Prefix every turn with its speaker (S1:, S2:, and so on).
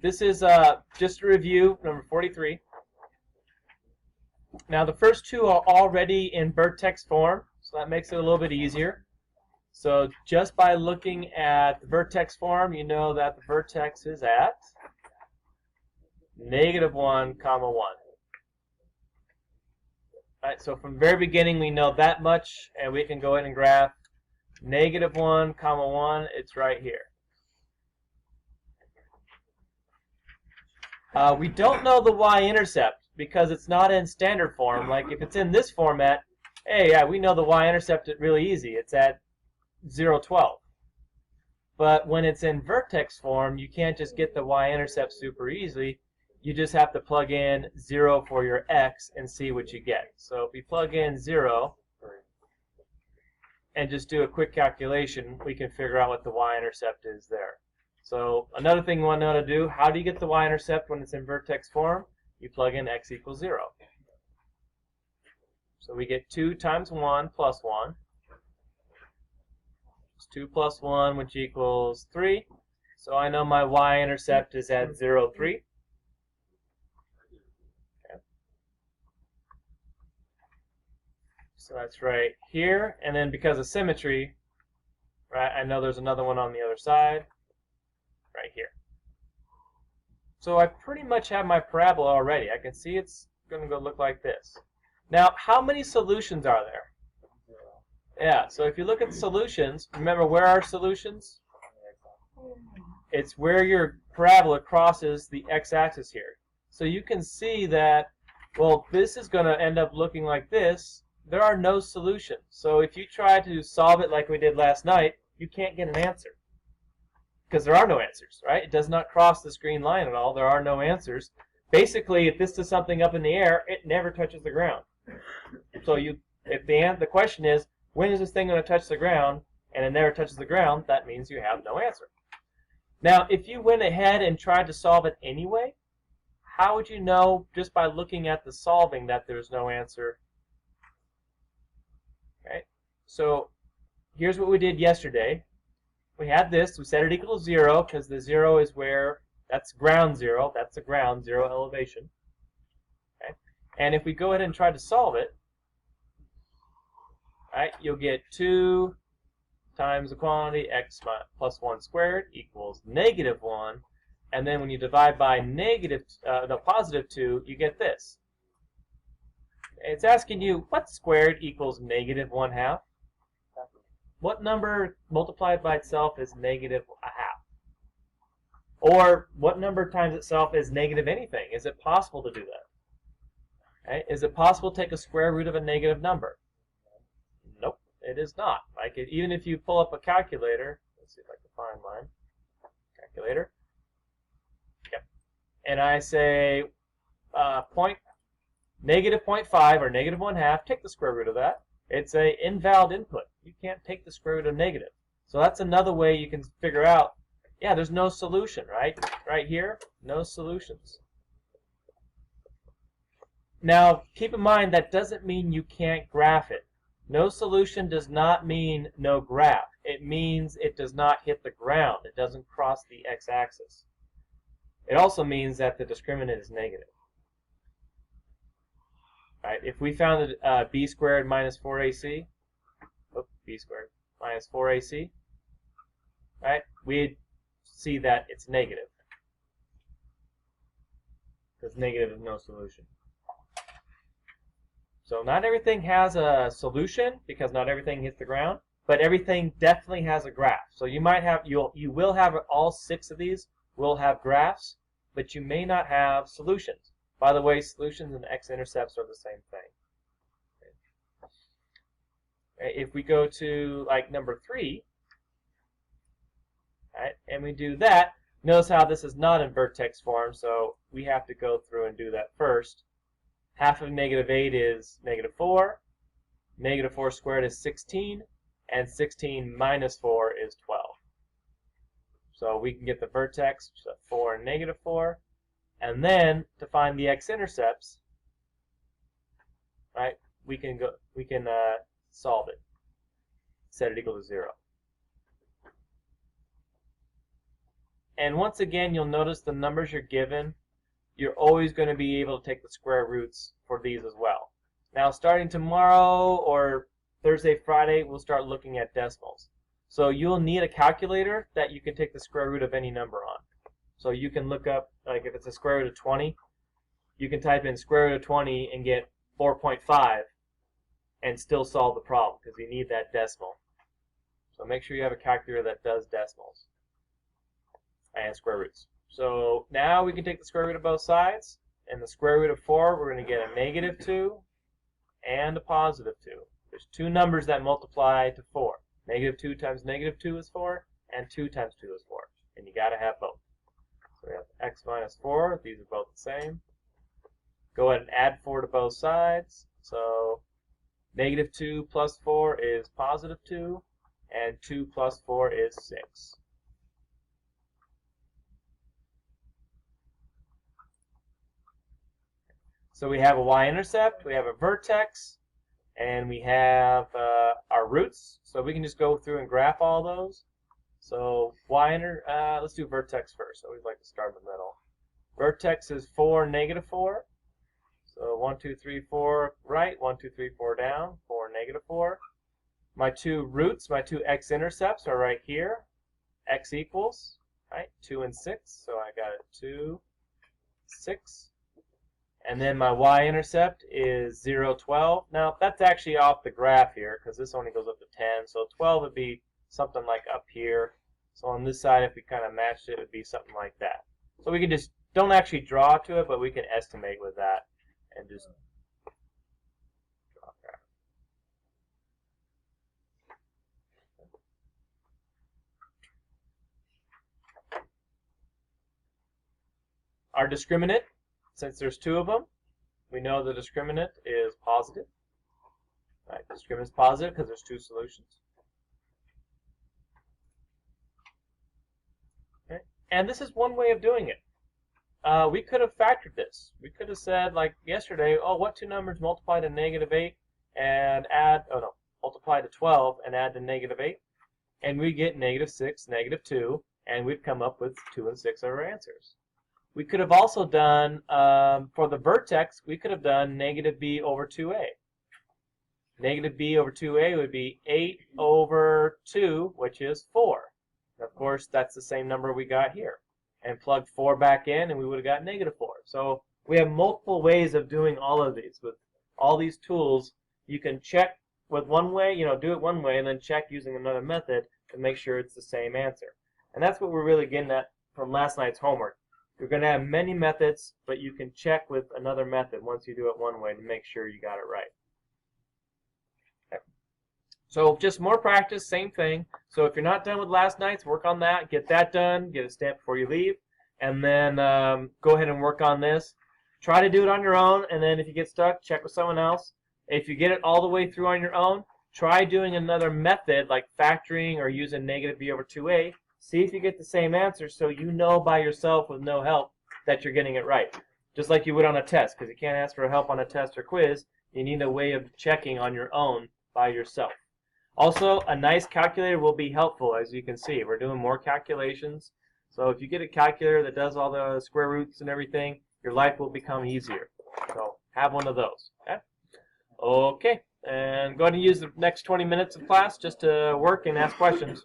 S1: this is just a review, number 43. Now the first two are already in vertex form, so that makes it a little bit easier. So just by looking at the vertex form, you know that the vertex is at -1, 1. Alright, so from the very beginning we know that much, and we can go ahead and graph -1, 1. It's right here. We don't know the y-intercept because it's not in standard form. Like if it's in this format, hey, yeah, we know the y-intercept is really easy. It's at 0, 12. But when it's in vertex form, you can't just get the y-intercept super easily. You just have to plug in 0 for your x and see what you get. So if we plug in 0 and just do a quick calculation, we can figure out what the y-intercept is there. So another thing we want to know how to do, how do you get the y-intercept when it's in vertex form? You plug in x equals 0. So we get 2 times 1 plus 1. It's 2 plus 1, which equals 3. So I know my y-intercept is at 0, 3. Okay. So that's right here. And then because of symmetry, right, I know there's another one on the other side, right here. So I pretty much have my parabola already. I can see it's going to go look like this. Now, how many solutions are there? Yeah, so if you look at the solutions, remember where are solutions? It's where your parabola crosses the x-axis here. So you can see that, well, this is going to end up looking like this. There are no solutions. So if you try to solve it like we did last night, you can't get an answer. Because there are no answers, right? It does not cross this green line at all. There are no answers. Basically, if this is something up in the air, it never touches the ground. So if the question is, when is this thing going to touch the ground, and it never touches the ground, that means you have no answer. Now, if you went ahead and tried to solve it anyway, how would you know just by looking at the solving that there's no answer? Okay. So here's what we did yesterday. We had this, we set it equal to 0 because the 0 is where, that's ground 0, that's the ground, 0 elevation. Okay? And if we go ahead and try to solve it, right, you'll get 2 times the quantity x plus 1 squared equals -1. And then when you divide by positive 2, you get this. It's asking you, what squared equals -1/2? What number multiplied by itself is -1/2? Or what number times itself is negative anything? Is it possible to do that? Okay? Is it possible to take a square root of a negative number? Nope, it is not. Like even if you pull up a calculator, let's see if I can find mine. Calculator. Yep. And I say -0.5 or -1/2, take the square root of that. It's an invalid input. You can't take the square root of negative. So that's another way you can figure out, yeah, there's no solution, right? Right here, no solutions. Now, keep in mind that doesn't mean you can't graph it. No solution does not mean no graph. It means it does not hit the ground. It doesn't cross the x-axis. It also means that the discriminant is negative. Right, if we found that b squared minus 4ac, b squared minus 4ac, right, we'd see that it's negative. Because negative is no solution. So not everything has a solution because not everything hits the ground, but everything definitely has a graph. So you might have, you will have all 6 of these will have graphs, but you may not have solutions. By the way, solutions and x-intercepts are the same thing. Okay. If we go to like number 3, right, and we do that, notice how this is not in vertex form, so we have to go through and do that first. Half of -8 is -4, -4 squared is 16, and 16 minus 4 is 12. So we can get the vertex, so 4 and -4. And then to find the x-intercepts, right? We can solve it. Set it equal to 0. And once again, you'll notice the numbers you're given, you're always going to be able to take the square roots for these as well. Now, starting tomorrow or Thursday, Friday, we'll start looking at decimals. So you'll need a calculator that you can take the square root of any number on. So you can look up, like if it's a square root of 20, you can type in square root of 20 and get 4.5 and still solve the problem because you need that decimal. So make sure you have a calculator that does decimals and square roots. So now we can take the square root of both sides, and the square root of 4, we're going to get a negative 2 and a positive 2. There's two numbers that multiply to 4. Negative 2 times negative 2 is 4, and 2 times 2 is 4. And you got to have both. So we have x minus 4. These are both the same. Go ahead and add 4 to both sides. So negative 2 plus 4 is positive 2, and 2 plus 4 is 6. So we have a y-intercept, we have a vertex, and we have our roots. So we can just go through and graph all those. So let's do vertex first. I always like to start in the middle. Vertex is 4, negative 4. So 1, 2, 3, 4 right, 1, 2, 3, 4 down, 4, negative 4. My two roots, my two x-intercepts are right here. X equals, right, 2 and 6. So I got it 2, 6. And then my y-intercept is 0, 12. Now, that's actually off the graph here because this only goes up to 10. So 12 would be something like up here. So on this side, if we kind of matched it, it would be something like that. So we can just, don't actually draw to it, but we can estimate with that and just draw a graph. Our discriminant, since there's two of them, we know the discriminant is positive. Right, discriminant is positive because there's two solutions. Okay. And this is one way of doing it. We could have factored this. We could have said, like yesterday, oh, what two numbers multiply to negative 8 and add, oh no, multiply to 12 and add to negative 8? And we get negative 6, negative 2, and we've come up with 2 and 6 are our answers. We could have also done, for the vertex, we could have done negative b over 2a. Negative b over 2a would be 8 over 2, which is 4. And of course, that's the same number we got here. And plug 4 back in, and we would have got negative 4. So we have multiple ways of doing all of these. With all these tools, you can check with one way, do it one way, and then check using another method to make sure it's the same answer. And that's what we're really getting at from last night's homework. You're going to have many methods, but you can check with another method once you do it one way to make sure you got it right. Okay. So just more practice, same thing. So if you're not done with last night's, work on that, get that done, get a stamp before you leave, and then go ahead and work on this. Try to do it on your own, and then if you get stuck, check with someone else. If you get it all the way through on your own, try doing another method like factoring or using negative b over 2a. See if you get the same answer so you know by yourself with no help that you're getting it right. Just like you would on a test, because you can't ask for help on a test or quiz. You need a way of checking on your own by yourself. Also, a nice calculator will be helpful, as you can see. We're doing more calculations. So if you get a calculator that does all the square roots and everything, your life will become easier. So have one of those. Okay? Okay. And go ahead and use the next 20 minutes of class just to work and ask questions.